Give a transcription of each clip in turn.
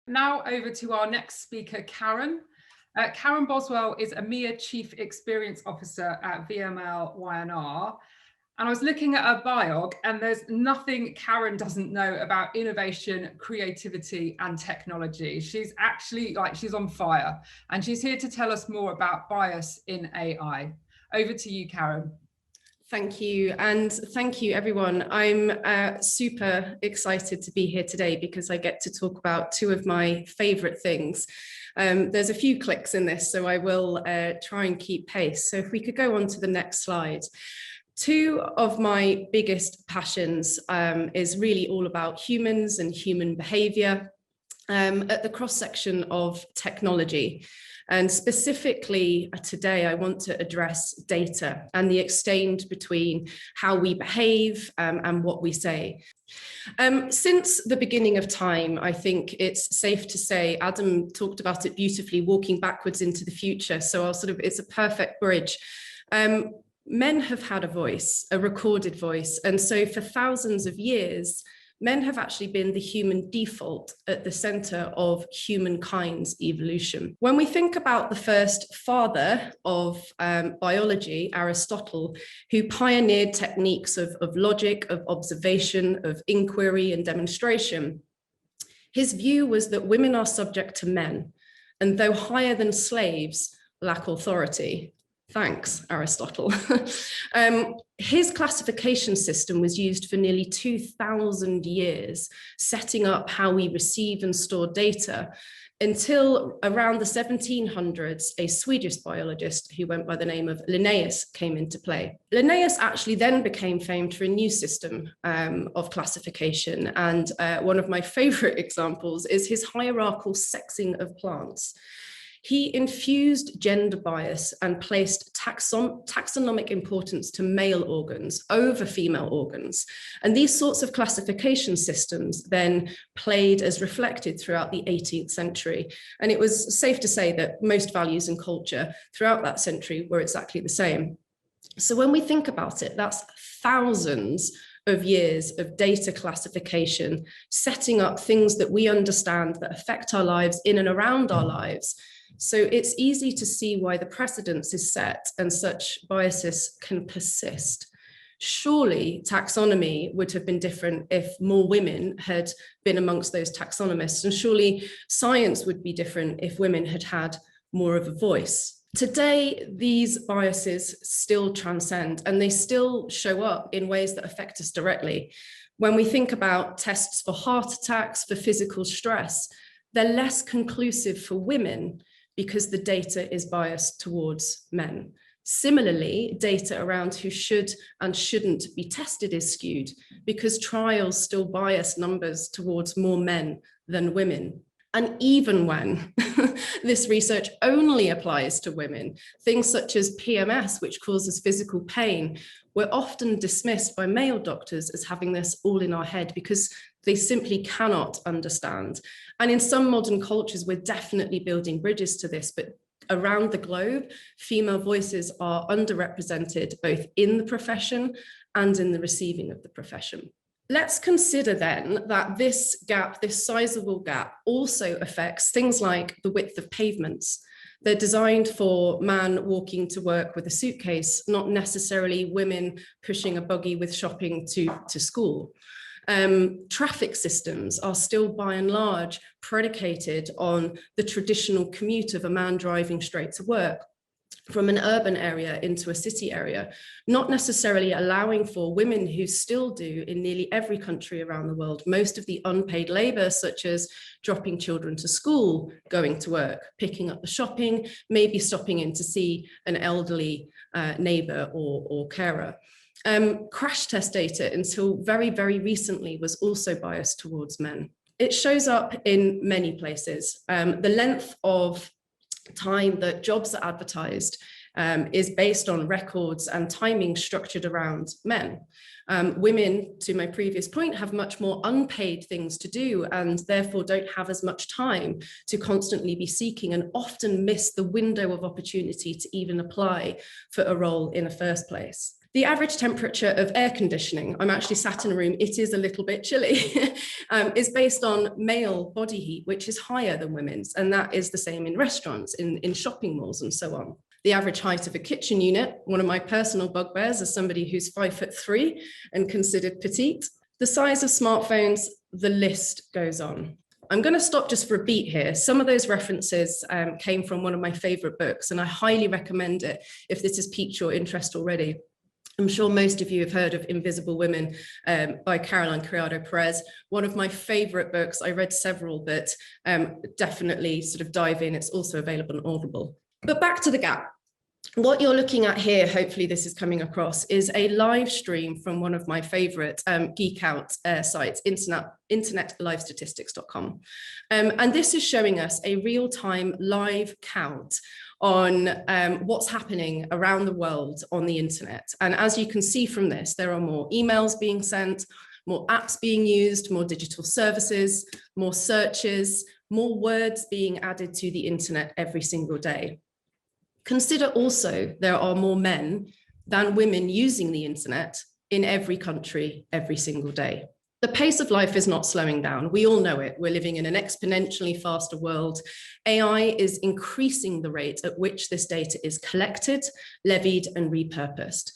Now over to our next speaker, Karen. Karen Boswell is EMEA Chief Experience Officer at VML YNR. And I was looking at her biog, and there's nothing Karen doesn't know about innovation, creativity, and technology. She's actually she's on fire, and she's here to tell us more about bias in AI. Over to you, Karen. Thank you. And thank you, everyone. I'm super excited to be here today because I get to talk about two of my favorite things. There's a few clicks in this, so I will try and keep pace. So if we could go on to the next slide. Two of my biggest passions is really all about humans and human behavior at the cross-section of technology. And specifically today, I want to address data and the exchange between how we behave and what we say. Since the beginning of time, I think it's safe to say, Adam talked about it beautifully, walking backwards into the future. So it's a perfect bridge. Men have had a voice, a recorded voice. And so for thousands of years, men have actually been the human default at the center of humankind's evolution. When we think about the first father of biology, Aristotle, who pioneered techniques of logic, of observation, of inquiry and demonstration, his view was that women are subject to men, and though higher than slaves, lack authority. Thanks, Aristotle. His classification system was used for nearly 2,000 years, setting up how we receive and store data, until around the 1700s, a Swedish biologist who went by the name of Linnaeus came into play. Linnaeus actually then became famed for a new system of classification. And one of my favorite examples is his hierarchical sexing of plants. He infused gender bias and placed taxonomic importance to male organs over female organs. And these sorts of classification systems then played as reflected throughout the 18th century. And it was safe to say that most values and culture throughout that century were exactly the same. So when we think about it, that's thousands of years of data classification, setting up things that we understand that affect our lives in and around our lives. So it's easy to see why the precedence is set and such biases can persist. Surely taxonomy would have been different if more women had been amongst those taxonomists, and surely science would be different if women had had more of a voice. Today, these biases still transcend, and they still show up in ways that affect us directly. When we think about tests for heart attacks, for physical stress, they're less conclusive for women because the data is biased towards men. Similarly, data around who should and shouldn't be tested is skewed because trials still bias numbers towards more men than women. And even when this research only applies to women, things such as PMS, which causes physical pain, we're often dismissed by male doctors as having this all in our head because they simply cannot understand. And in some modern cultures, we're definitely building bridges to this, but around the globe, female voices are underrepresented both in the profession and in the receiving of the profession. Let's consider then that this gap, this sizable gap, also affects things like the width of pavements. They're designed for man walking to work with a suitcase, not necessarily women pushing a buggy with shopping to school. Traffic systems are still by and large predicated on the traditional commute of a man driving straight to work from an urban area into a city area, not necessarily allowing for women who still do in nearly every country around the world, most of the unpaid labor, such as dropping children to school, going to work, picking up the shopping, maybe stopping in to see an elderly neighbor or carer. Crash test data until very, very recently was also biased towards men. It shows up in many places. The length of time that jobs are advertised is based on records and timing structured around men. Women, to my previous point, have much more unpaid things to do and therefore don't have as much time to constantly be seeking and often miss the window of opportunity to even apply for a role in the first place. The average temperature of air conditioning, I'm actually sat in a room, it is a little bit chilly, is based on male body heat, which is higher than women's. And that is the same in restaurants, in shopping malls and so on. The average height of a kitchen unit, one of my personal bugbears as somebody who's 5'3" and considered petite. The size of smartphones, the list goes on. I'm going to stop just for a beat here. Some of those references came from one of my favorite books, and I highly recommend it if this has piqued your interest already. I'm sure most of you have heard of Invisible Women by Caroline Criado Perez, one of my favorite books. I read several, but definitely sort of dive in. It's also available on Audible. But back to the gap. What you're looking at here, hopefully this is coming across, is a live stream from one of my favorite geek out sites, internetlivestatistics.com. And this is showing us a real-time live count on what's happening around the world on the internet. And as you can see from this, there are more emails being sent, more apps being used, more digital services, more searches, more words being added to the internet every single day. Consider also there are more men than women using the internet in every country every single day. The pace of life is not slowing down. We all know it. We're living in an exponentially faster world. AI is increasing the rate at which this data is collected, levied, and repurposed.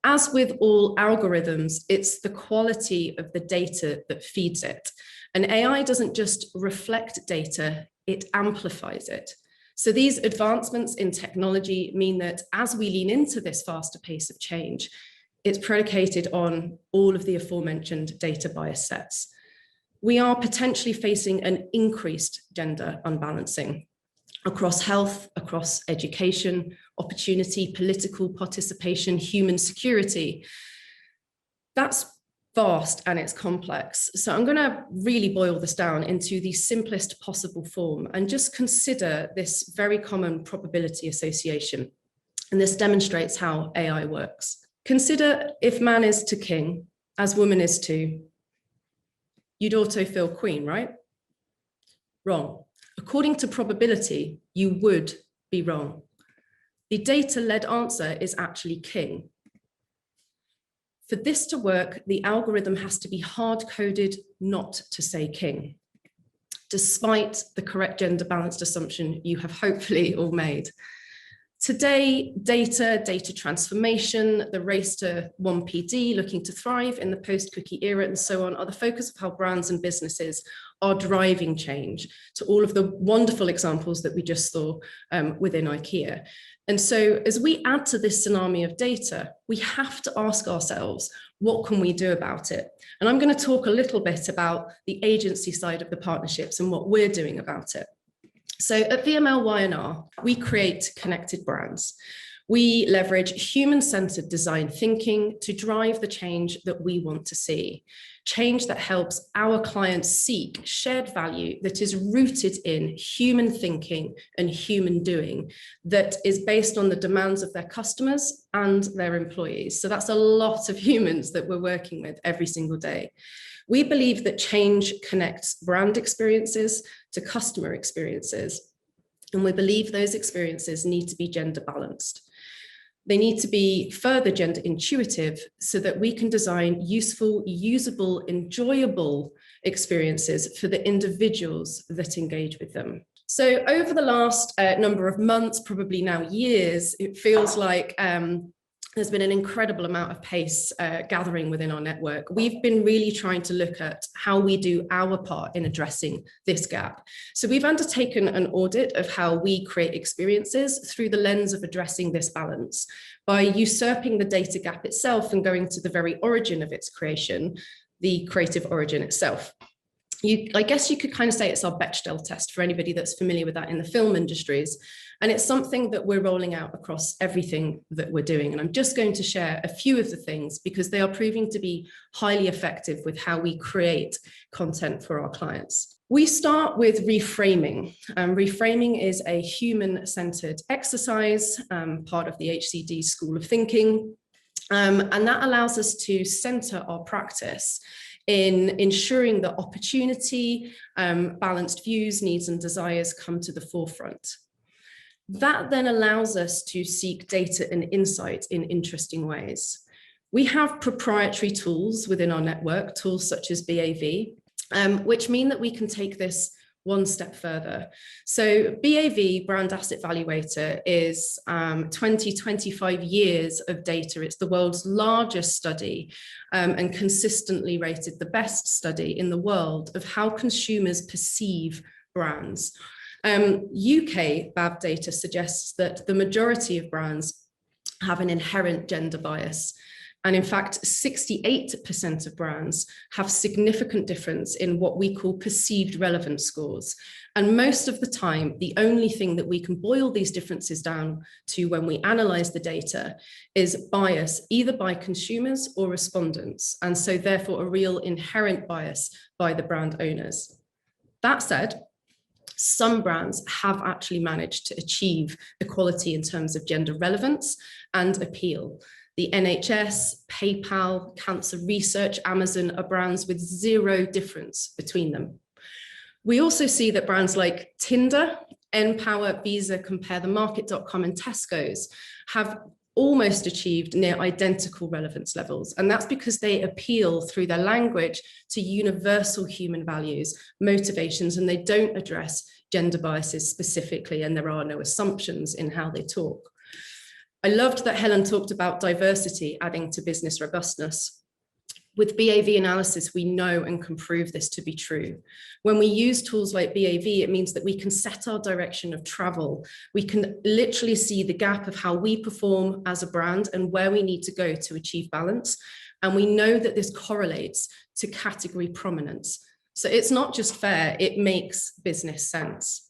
As with all algorithms, it's the quality of the data that feeds it. And AI doesn't just reflect data, it amplifies it. So these advancements in technology mean that as we lean into this faster pace of change, it's predicated on all of the aforementioned data bias sets. We are potentially facing an increased gender unbalancing across health, across education, opportunity, political participation, human security. That's vast and it's complex. So I'm going to really boil this down into the simplest possible form and just consider this very common probability association. And this demonstrates how AI works. Consider if man is to king, as woman is to, you'd autofill queen, right? Wrong. According to probability, you would be wrong. The data-led answer is actually king. For this to work, the algorithm has to be hard-coded not to say king, despite the correct gender-balanced assumption you have hopefully all made. Today, data transformation, the race to 1PD, looking to thrive in the post-cookie era and so on are the focus of how brands and businesses are driving change to all of the wonderful examples that we just saw within IKEA. And so as we add to this tsunami of data, we have to ask ourselves, what can we do about it? And I'm going to talk a little bit about the agency side of the partnerships and what we're doing about it. So at VML Y&R, we create connected brands. We leverage human-centered design thinking to drive the change that we want to see. Change that helps our clients seek shared value that is rooted in human thinking and human doing, that is based on the demands of their customers and their employees. So that's a lot of humans that we're working with every single day. We believe that change connects brand experiences to customer experiences. And we believe those experiences need to be gender balanced. They need to be further gender intuitive so that we can design useful, usable, enjoyable experiences for the individuals that engage with them. So over the last number of months, probably now years, it feels like there's been an incredible amount of pace gathering within our network. We've been really trying to look at how we do our part in addressing this gap. So we've undertaken an audit of how we create experiences through the lens of addressing this balance by usurping the data gap itself and going to the very origin of its creation, the creative origin itself. I guess you could kind of say it's our Bechdel test for anybody that's familiar with that in the film industries. And it's something that we're rolling out across everything that we're doing. And I'm just going to share a few of the things because they are proving to be highly effective with how we create content for our clients. We start with reframing. Reframing is a human-centered exercise, part of the HCD School of Thinking. And that allows us to center our practice in ensuring that opportunity, balanced views, needs, and desires come to the forefront. That then allows us to seek data and insight in interesting ways. We have proprietary tools within our network, tools such as BAV, which mean that we can take this one step further. So BAV, Brand Asset Valuator, is 25 years of data. It's the world's largest study and consistently rated the best study in the world of how consumers perceive brands. UK BAV data suggests that the majority of brands have an inherent gender bias. And in fact, 68% of brands have significant difference in what we call perceived relevance scores. And most of the time, the only thing that we can boil these differences down to when we analyze the data is bias, either by consumers or respondents. And so therefore a real inherent bias by the brand owners. That said, some brands have actually managed to achieve equality in terms of gender relevance and appeal. The NHS, PayPal, Cancer Research, Amazon are brands with zero difference between them. We also see that brands like Tinder, Npower, Visa, CompareTheMarket.com and Tesco's have almost achieved near identical relevance levels. And that's because they appeal through their language to universal human values, motivations, and they don't address gender biases specifically, and there are no assumptions in how they talk. I loved that Helen talked about diversity adding to business robustness. With BAV analysis, we know and can prove this to be true. When we use tools like BAV, it means that we can set our direction of travel. We can literally see the gap of how we perform as a brand and where we need to go to achieve balance. And we know that this correlates to category prominence. So it's not just fair, it makes business sense.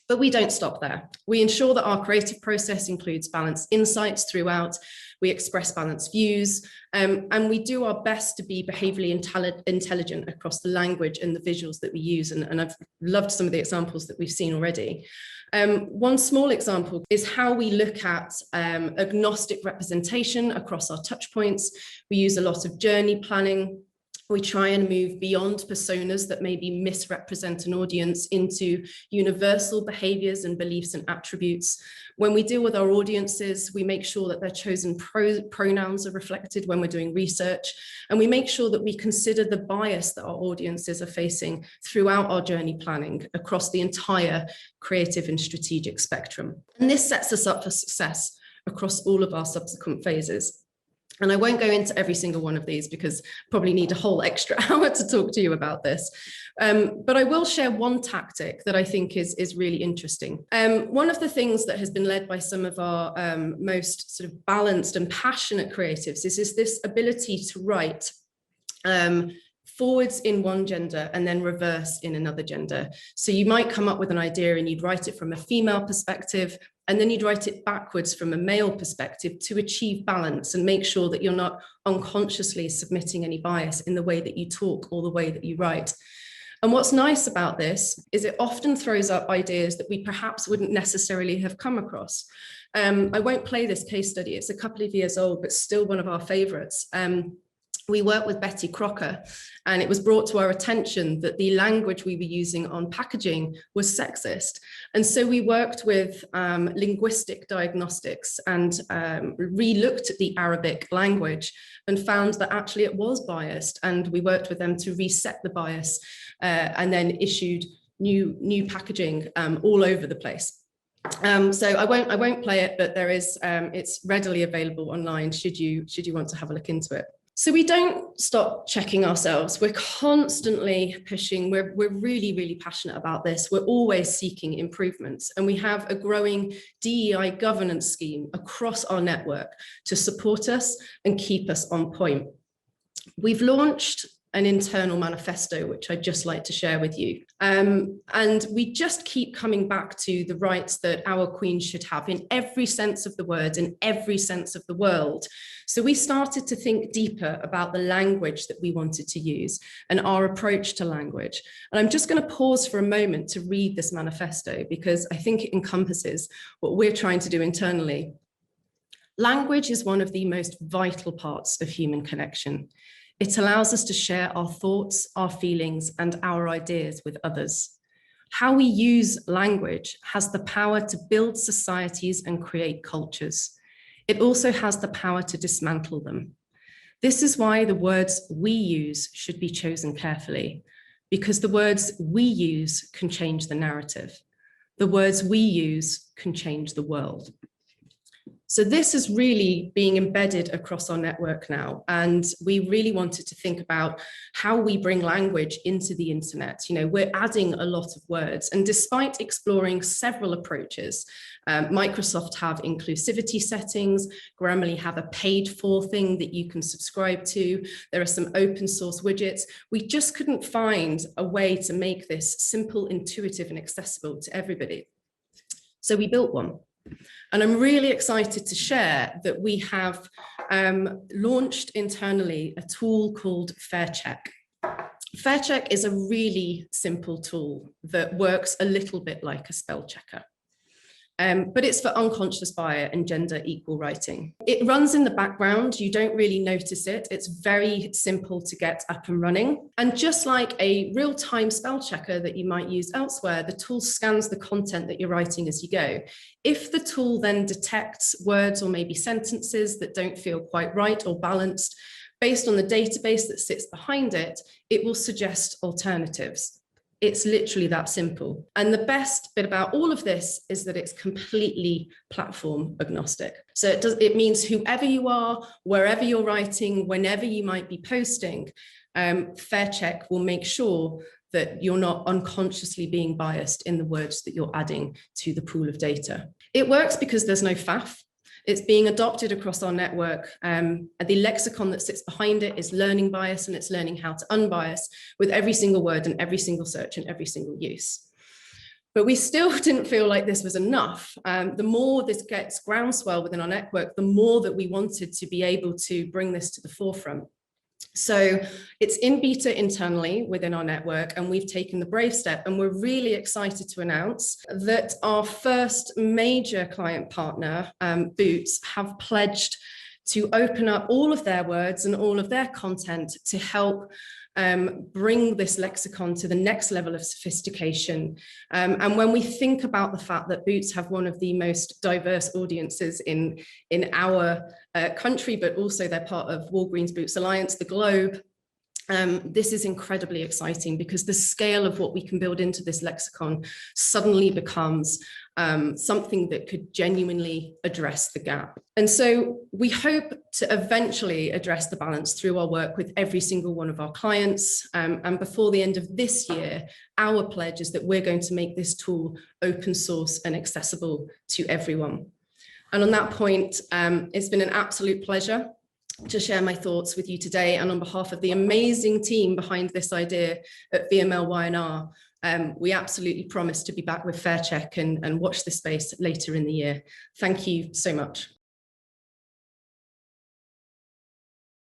But we don't stop there. We ensure that our creative process includes balanced insights throughout. We express balanced views, and we do our best to be behaviorally intelligent across the language and the visuals that we use. And I've loved some of the examples that we've seen already. One small example is how we look at agnostic representation across our touch points. We use a lot of journey planning. We try and move beyond personas that maybe misrepresent an audience into universal behaviors and beliefs and attributes. When we deal with our audiences, we make sure that their chosen pronouns are reflected when we're doing research, and we make sure that we consider the bias that our audiences are facing throughout our journey planning across the entire creative and strategic spectrum. And this sets us up for success across all of our subsequent phases. And I won't go into every single one of these because I probably need a whole extra hour to talk to you about this. But I will share one tactic that I think is really interesting. One of the things that has been led by some of our most sort of balanced and passionate creatives is this ability to write forwards in one gender and then reverse in another gender. So you might come up with an idea and you'd write it from a female perspective, and then you'd write it backwards from a male perspective to achieve balance and make sure that you're not unconsciously submitting any bias in the way that you talk or the way that you write. And what's nice about this is it often throws up ideas that we perhaps wouldn't necessarily have come across. I won't play this case study. It's a couple of years old, but still one of our favorites. We worked with Betty Crocker, and it was brought to our attention that the language we were using on packaging was sexist. And so we worked with linguistic diagnostics and re-looked at the Arabic language and found that actually it was biased. And we worked with them to reset the bias and then issued new packaging all over the place. So I won't play it, but there is it's readily available online should you want to have a look into it. So we don't stop checking ourselves. We're constantly pushing. We're really, really passionate about this. We're always seeking improvements. And we have a growing DEI governance scheme across our network to support us and keep us on point. We've launched an internal manifesto, which I'd just like to share with you. And we just keep coming back to the rights that our queens should have in every sense of the word, in every sense of the world. So we started to think deeper about the language that we wanted to use and our approach to language. And I'm just going to pause for a moment to read this manifesto because I think it encompasses what we're trying to do internally. Language is one of the most vital parts of human connection. It allows us to share our thoughts, our feelings, and our ideas with others. How we use language has the power to build societies and create cultures. It also has the power to dismantle them. This is why the words we use should be chosen carefully, because the words we use can change the narrative. The words we use can change the world. So this is really being embedded across our network now. And we really wanted to think about how we bring language into the internet. You know, we're adding a lot of words, and despite exploring several approaches, Microsoft have inclusivity settings, Grammarly have a paid for thing that you can subscribe to. There are some open source widgets. We just couldn't find a way to make this simple, intuitive, and accessible to everybody. So we built one. And I'm really excited to share that we have launched internally a tool called FairCheck. FairCheck is a really simple tool that works a little bit like a spell checker. But it's for unconscious bias and gender equal writing. It runs in the background, you don't really notice it. It's very simple to get up and running. And just like a real-time spell checker that you might use elsewhere, the tool scans the content that you're writing as you go. If the tool then detects words or maybe sentences that don't feel quite right or balanced, based on the database that sits behind it, it will suggest alternatives. It's literally that simple. And the best bit about all of this is that it's completely platform agnostic. So it means whoever you are, wherever you're writing, whenever you might be posting, FairCheck will make sure that you're not unconsciously being biased in the words that you're adding to the pool of data. It works because there's no faff. It's being adopted across our network. The lexicon that sits behind it is learning bias, and it's learning how to unbias with every single word and every single search and every single use. But we still didn't feel like this was enough. The more this gets groundswell within our network, the more that we wanted to be able to bring this to the forefront. So it's in beta internally within our network, and we've taken the brave step, and we're really excited to announce that our first major client partner, Boots, have pledged to open up all of their words and all of their content to help bring this lexicon to the next level of sophistication. And when we think about the fact that Boots have one of the most diverse audiences in our country, but also they're part of Walgreens Boots Alliance, the globe, this is incredibly exciting because the scale of what we can build into this lexicon suddenly becomes something that could genuinely address the gap. And so we hope to eventually address the balance through our work with every single one of our clients. And before the end of this year, our pledge is that we're going to make this tool open source and accessible to everyone. And on that point, it's been an absolute pleasure to share my thoughts with you today. And on behalf of the amazing team behind this idea at VML Y&R, we absolutely promise to be back with FairCheck and watch this space later in the year. Thank you so much.